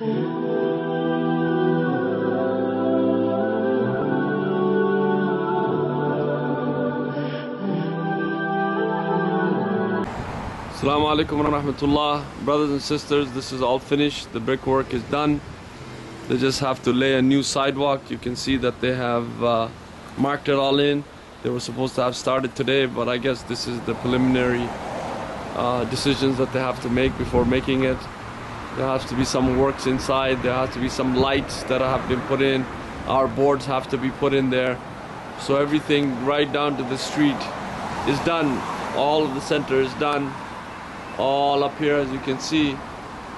Assalamu alaikum wa rahmatullah. Brothers and sisters, this is all finished. The brickwork is done. They just have to lay a new sidewalk. You can see that they have marked it all in. They were supposed to have started today, but I guess this is the preliminary decisions that they have to make before making it. There has to be some works inside. There has to be some lights that have been put in. Our boards have to be put in there. So everything right down to the street is done. All of the center is done. All up here, as you can see,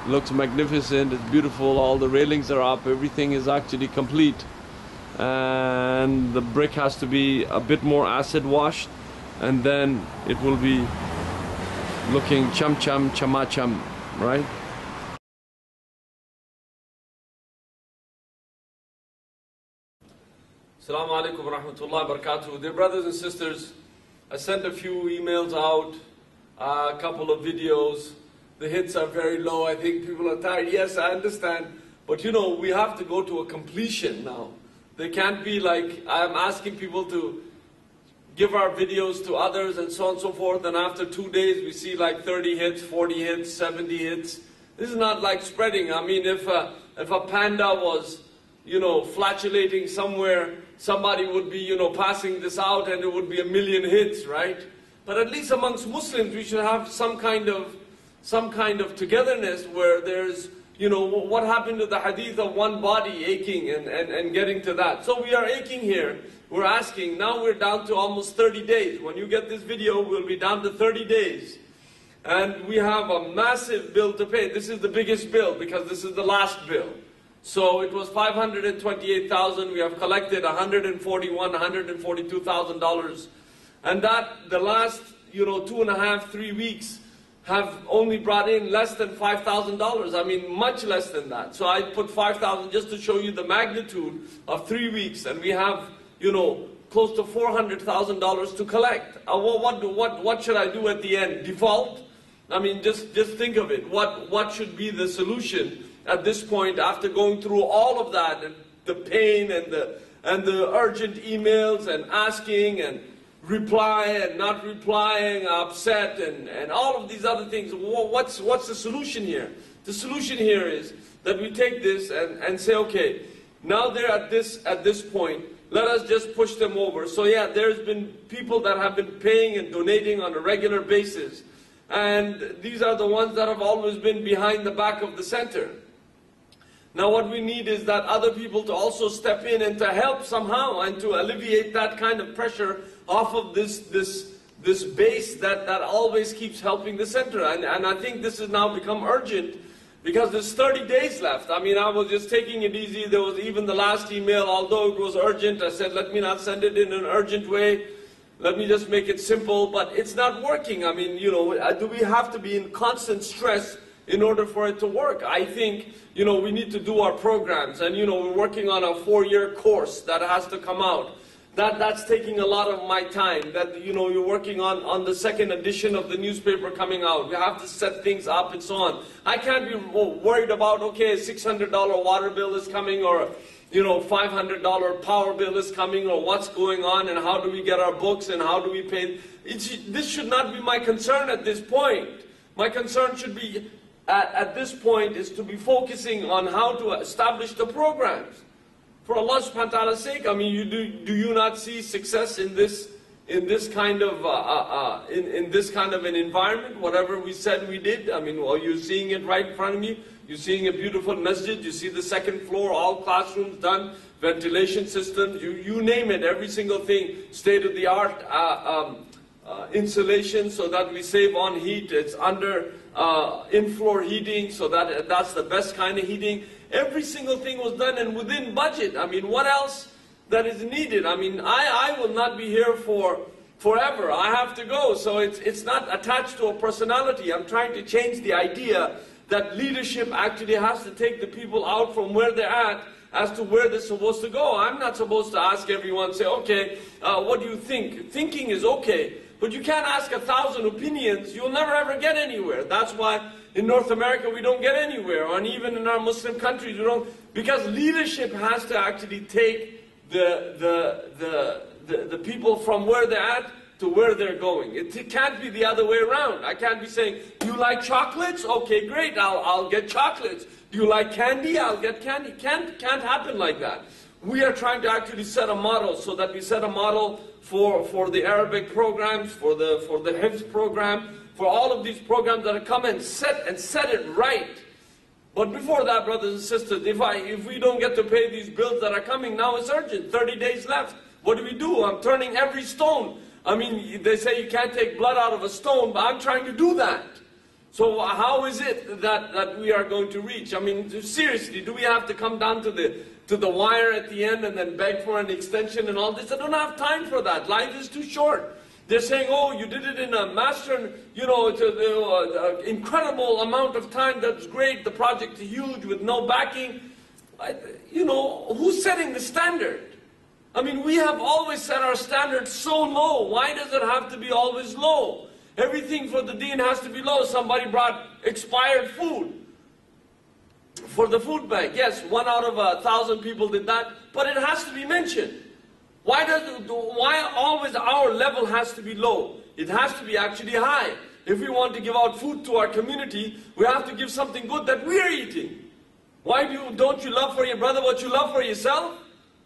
looks magnificent. It's beautiful. All the railings are up. Everything is actually complete. And the brick has to be a bit more acid washed, and then it will be looking cham cham chama cham, right? Assalamu alaikum wa rahmatullahi wa barakatuh. Dear brothers and sisters, I sent a few emails out, a couple of videos. The hits are very low. I think people are tired. Yes, I understand. But you know, we have to go to a completion now. They can't be like, I'm asking people to give our videos to others and so on and so forth, and after 2 days we see like 30 hits, 40 hits, 70 hits. This is not like spreading. I mean, if a panda was, you know, flatulating somewhere, somebody would be, you know, passing this out and it would be 1 million hits, right? But at least amongst Muslims, we should have some kind of togetherness where there's, you know, what happened to the hadith of one body aching and getting to that. So we are aching here. We're asking. Now we're down to almost 30 days. When you get this video, we'll be down to 30 days. And we have a massive bill to pay. This is the biggest bill because this is the last bill. So it was $528,000. We have collected $142,000. And that, the last, you know, 2.5, 3 weeks have only brought in less than $5,000. I mean, much less than that. So I put 5,000 just to show you the magnitude of 3 weeks. And we have, you know, close to $400,000 to collect. What should I do at the end? Default? I mean, just think of it. What should be the solution at this point after going through all of that, and the pain and the urgent emails and asking and reply and not replying, upset and all of these other things. What's the solution here? The solution here is that we take this and say, okay, now they're at this point, let us just push them over. So yeah, there's been people that have been paying and donating on a regular basis, and these are the ones that have always been behind the back of the center. Now what we need is that other people to also step in and to help somehow and to alleviate that kind of pressure off of this base that always keeps helping the center. And I think this has now become urgent because there's 30 days left. I mean, I was just taking it easy. There was even the last email, although it was urgent, I said, let me not send it in an urgent way. Let me just make it simple, but it's not working. I mean, you know, do we have to be in constant stress in order for it to work? I think, you know, we need to do our programs, and you know, we're working on a 4-year course that has to come out. That's taking a lot of my time. That, you know, you're working on the 2nd edition of the newspaper coming out. We have to set things up and so on. I can't be worried about, okay, a $600 water bill is coming, or you know, $500 power bill is coming, or what's going on and how do we get our books and how do we pay. This should not be my concern at this point. My concern should be at this point is to be focusing on how to establish the programs. For Allah subhanahu wa ta'ala's sake, I mean, do you not see success in this kind of an environment? Whatever we said we did, I mean, well, you're seeing it right in front of you. You're seeing a beautiful masjid. You see the 2nd floor, all classrooms done, ventilation systems. You name it, every single thing, state-of-the-art insulation so that we save on heat. It's under in-floor heating, so that's the best kind of heating. Every single thing was done and within budget. I mean, what else that is needed? I mean, I will not be here forever. I have to go. So it's not attached to a personality. I'm trying to change the idea that leadership actually has to take the people out from where they're at as to where they're supposed to go. I'm not supposed to ask everyone, say, okay, what do you think? Thinking is okay, but you can't ask 1,000 opinions. You'll never ever get anywhere. That's why in North America we don't get anywhere, and even in our Muslim countries we don't, because leadership has to actually take the people from where they're at to where they're going. It can't be the other way around. I can't be saying, you like chocolates? Okay, great, I'll get chocolates. Do you like candy? I'll get candy. Can't happen like that. We are trying to actually set a model, so that we set a model for the Arabic programs, for the Hifz program, for all of these programs that are come and set it right. But before that, brothers and sisters, if we don't get to pay these bills that are coming, now it's urgent, 30 days left. What do? I'm turning every stone. I mean, they say you can't take blood out of a stone, but I'm trying to do that. So how is it that we are going to reach? I mean, seriously, do we have to come down to the wire at the end and then beg for an extension and all this? I don't have time for that. Life is too short. They're saying, oh, you did it in a master, you know, incredible amount of time. That's great. The project is huge with no backing. You know, who's setting the standard? I mean, we have always set our standards so low. Why does it have to be always low? Everything for the deen has to be low. Somebody brought expired food for the food bank. Yes, 1 out of 1,000 people did that, but it has to be mentioned. Why always our level has to be low? It has to be actually high. If we want to give out food to our community, we have to give something good that we're eating. Why don't you love for your brother what you love for yourself?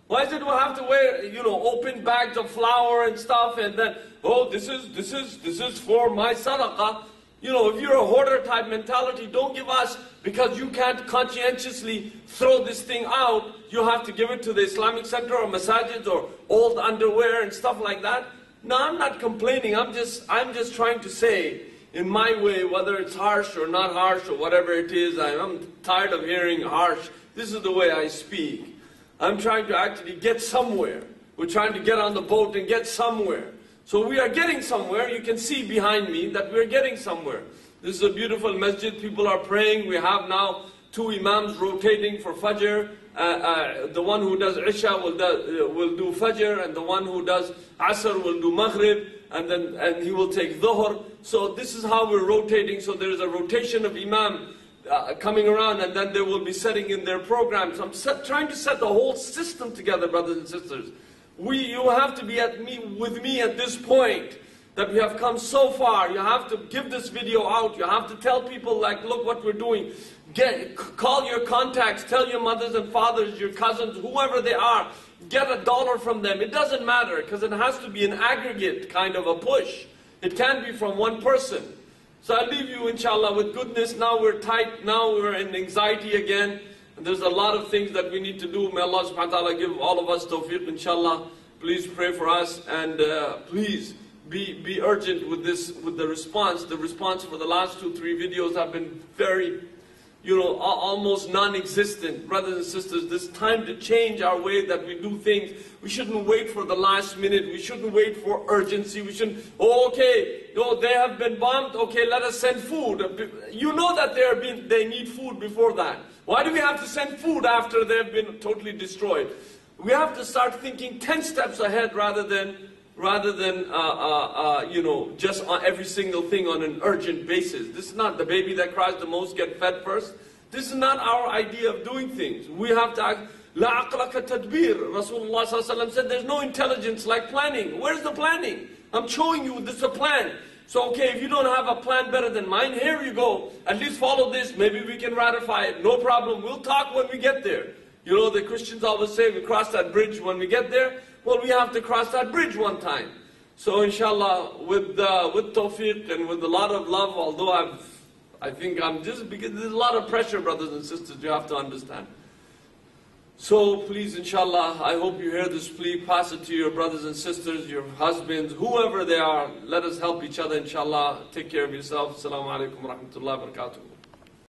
Why is it we have to wear, you know, open bags of flour and stuff, and then, oh, this is for my sadaqah? You know, if you're a hoarder type mentality, don't give us, because you can't conscientiously throw this thing out. You have to give it to the Islamic Center or masajids or old underwear and stuff like that. No, I'm not complaining. I'm just trying to say, in my way, whether it's harsh or not harsh or whatever it is, I'm tired of hearing harsh. This is the way I speak. I'm trying to actually get somewhere. We're trying to get on the boat and get somewhere. So we are getting somewhere. You can see behind me that we're getting somewhere. This is a beautiful masjid. People are praying. We have now 2 imams rotating for Fajr. The one who does Isha will do Fajr, and the one who does Asr will do Maghrib, and he will take Dhuhr. So this is how we're rotating. So there is a rotation of imam coming around, and then they will be setting in their programs. I'm trying to set the whole system together, brothers and sisters. You have to be with me at this point, that we have come so far. You have to give this video out. You have to tell people, like, look what we're doing. Call your contacts, tell your mothers and fathers, your cousins, whoever they are. Get $1 from them. It doesn't matter, because it has to be an aggregate kind of a push. It can't be from one person. So I leave you, inshallah, with goodness. Now we're tight. Now we're in anxiety again. And there's a lot of things that we need to do. May Allah subhanahu wa ta'ala give all of us tawfiq, inshallah. Please pray for us, and please be urgent with the response. The response for the last 2-3 videos have been very, you know, almost non-existent. Brothers and sisters, this time to change our way that we do things. We shouldn't wait for the last minute. We shouldn't wait for urgency. We shouldn't, oh, okay, oh, they have been bombed. Okay, let us send food. You know that they need food before that. Why do we have to send food after they've been totally destroyed? We have to start thinking 10 steps ahead rather than you know, just on every single thing on an urgent basis. This is not the baby that cries the most get fed first. This is not our idea of doing things. We have to act. La aqlaka tadbir. Rasulullah said there's no intelligence like planning. Where's the planning? I'm showing you this is a plan. So okay, if you don't have a plan better than mine, here you go. At least follow this. Maybe we can ratify it. No problem. We'll talk when we get there. You know, the Christians always say we cross that bridge when we get there. Well, we have to cross that bridge one time. So inshallah, with tawfiq and with a lot of love, although I think I'm just, because there's a lot of pressure, brothers and sisters, you have to understand. So please, inshallah, I hope you hear this plea, pass it to your brothers and sisters, your husbands, whoever they are. Let us help each other, inshallah. Take care of yourself. Assalamu alaikum wa rahmatullahi wa barakatuh.